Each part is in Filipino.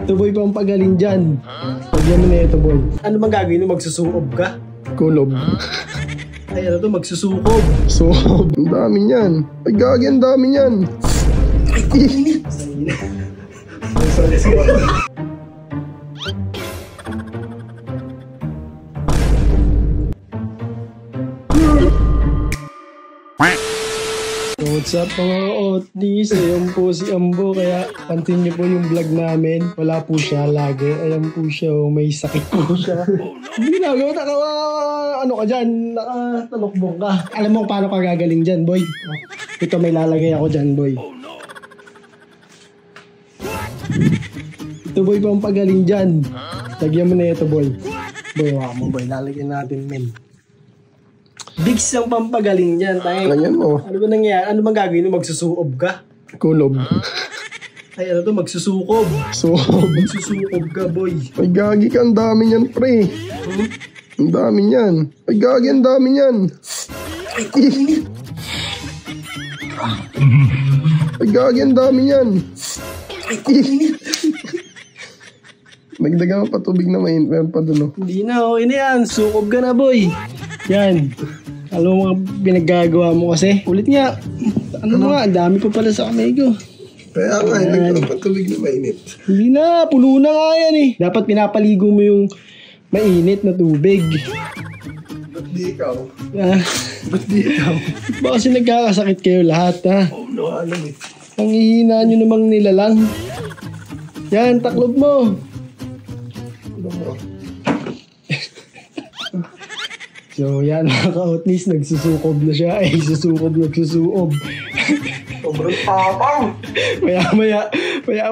Ito boy, pampagaling dyan. Pagyan mo na ito boy. Ano bang gagawin mo? Magsusukob ka? Kulob. Ay ano to? Magsusukob. Sukob. Ang dami niyan. Ay gagi, ang dami niyan. Ay kuminit. Sorry. What's up mga ka-Otnis? Ayan po si Ambo, kaya pansin niyo po yung vlog namin. Wala po siya lagi. Ayan po siya, may sakit po siya. Hindi na, ano ka dyan? Nakatalokbong ka. Alam mo paano ka gagaling dyan, boy? Ito may lalagay ako dyan, boy. Ito boy, pampagaling dyan. Lagyan mo na ito, boy. Boy, waka mo, boy. Lalagyan natin, men. Bigs ang pampagaling dyan, tayo. Ganyan mo. Ano ba nangyayari? Ano bang gagawin mo? Magsusukob ka? Kulob. Ay, ano to? Magsusukob. Sukob. Magsusukob ka, boy. Ay gagi ka, ang dami niyan, pre. Ang dami niyan. Ay gagi, ang dami niyan. Ay, kuminit. Ay gagi, ang dami niyan. Ay, kuminit. Nagdagan pa tubig na mainit. Meron pa dun, oh. Hindi na, okay na yan. Sukob ka na, boy. Yan. Alam mo mga pinaggagawa mo kasi. Ulit nga. Ano nga, ang dami pa pala sa kamay ko. Kaya nga, nagdagan pa tubig na mainit. Hindi na, puno na nga yan eh. Dapat pinapaligo mo yung mainit na tubig. Ba't di ikaw? Ah, Ba't di ikaw? baka kasi nagkakasakit kayo lahat ha. Oh no, alam eh. Ang hihina nyo namang nilalang. Yan, taklob mo. Ano mo? So yan mga ka-Otnis, nagsusukob na siya. Ay, nagsusukob. Sobrang tapang. Maya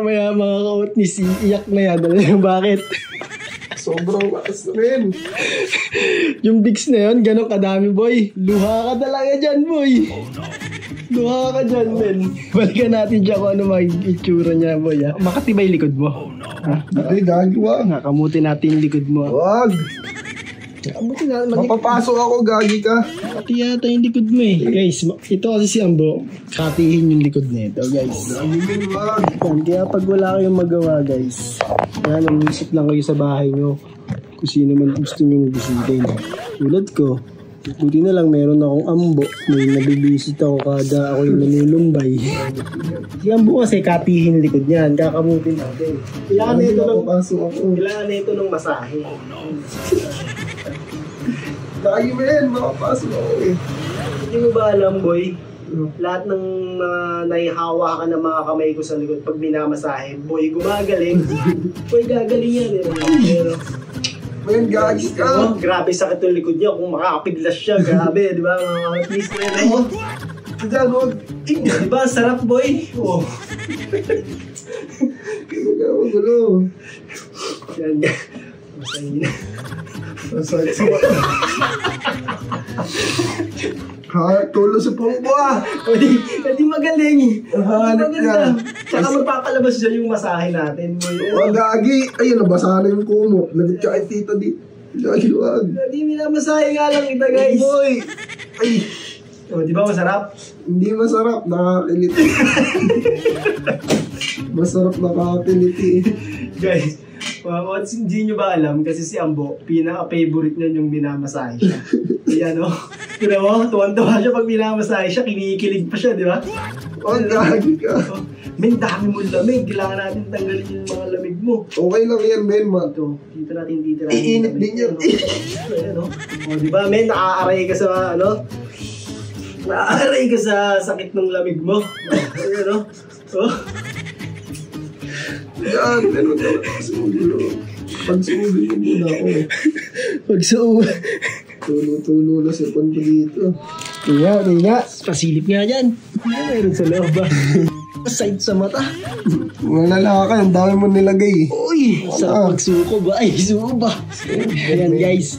mga ka-Otnis, iiyak na yan. Alam niyo bakit? Sobrang lakas na rin. Yung bigs na yun, ganun kadami boy. Luha ka talaga dyan boy. Luha ka dyan men. Balikan natin dyan kung ano maging itsura niya boy ha. Makatibay likod mo. Ha? Ay, gagawa. Nakamuti natin yung likod mo. Wag. Nakamuti na. Mapapasok ako, gagi ka. Makati yata yung likod mo eh. Guys, ito kasi si Ambo. Katihin yung likod nito guys. Gagawin, wag. Yan, kaya pag wala kayong magawa guys, yan, umisip lang kayo sa bahay nyo kung sino man gusto nyo bisitin. Tulad ko, buti na lang meron akong Ambo. May nabibisit ako kada ako yung nanulumbay. Si Ambo kasi katihin likod niyan, kakamutin natin. Kailangan na ito ng masahe. Gagi mo yan, makapasok ako eh. Hindi mo ba alam boy? Lahat ng naihawa ka ng mga kamay ko sa likod pag minamasahe, boy, gumagaling. Boy, gagaling yan. Pero, Man, gagi ka. oh, grabe sakit yung likod niya kung makakapiglas siya. Grabe, di ba? Mga please na yun. Oh. Diyan, wag. Di ba? Sarap, boy. Oh. Magulo. Yan. Masahin na. Masakit sa mata. Ha, tulo sa pungbo ah. Hindi magaling. Hanip yan. Tsaka magpapalabas dyan yung masahe natin, boy. Wag, gagi. Ayun, nabasa na yung kumot. Lagot ka kay tita di. Gagi, wag. Hindi minamasahe nga lang kita, guys. Boy. Ay. Oh, di ba masarap? Hindi masarap. Nakakiliti. Masarap, nakakiliti. Guys, hindi nyo ba alam kasi si Ambo, pinaka-favorite niya yung minamasahe siya. Kaya no, pero mo, tuwan-tuwa siya pag minamasahe siya, kinikilig pa siya, di ba? Wag, gagi ka. Men, dami mo lamig. Kailangan natin tanggalin yung mga lamig mo. Okay lang yan, men. Ito, dito natin. Iinit din yan. Ayan, no? O, di ba, men, nakaaray ka sa, ano? Nakaaray ka sa sakit ng lamig mo. Ayan, no? Oh. Yan, ano ka? Sumulo. Pagsumulo muna ako. Pagsuwa. Tulo-tulo na sa pan ko dito. Tinga. Pasilip nga dyan. Mayroon sa loob ba? Side sa mata. Mga lalaki, ang dami mo nilagay. Uy, sa pagsuko ba? Ay, suko ba? Ayan guys.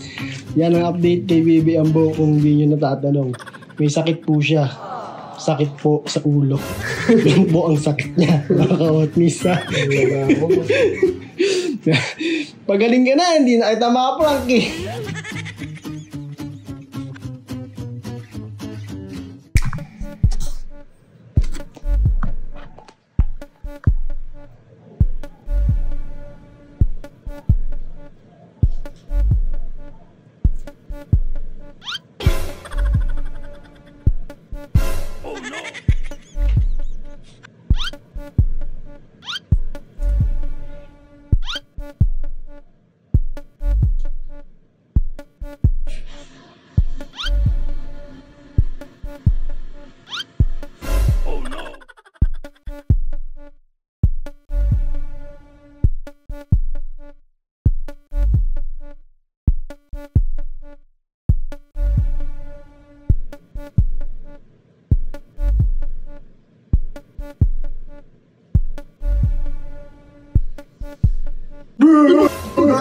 Yan ang update kay Baby Ambo kung hindi nyo natatanong. May sakit po siya. Sakit po sa ulo. Yan po ang sakit niya. Nakaka-Otnis ha. Pagaling ka na, hindi na kita makaprank eh.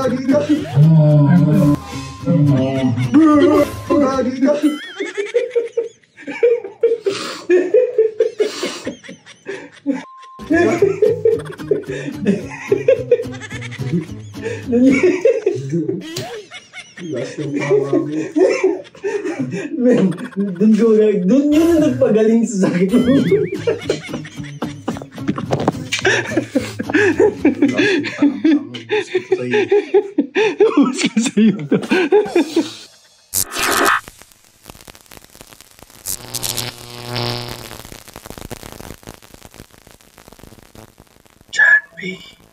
Gagi ka. Gagi ka. Men, dun yun ang nagpagaling sa sakit mo. Ubus ka sa'yo to. John B.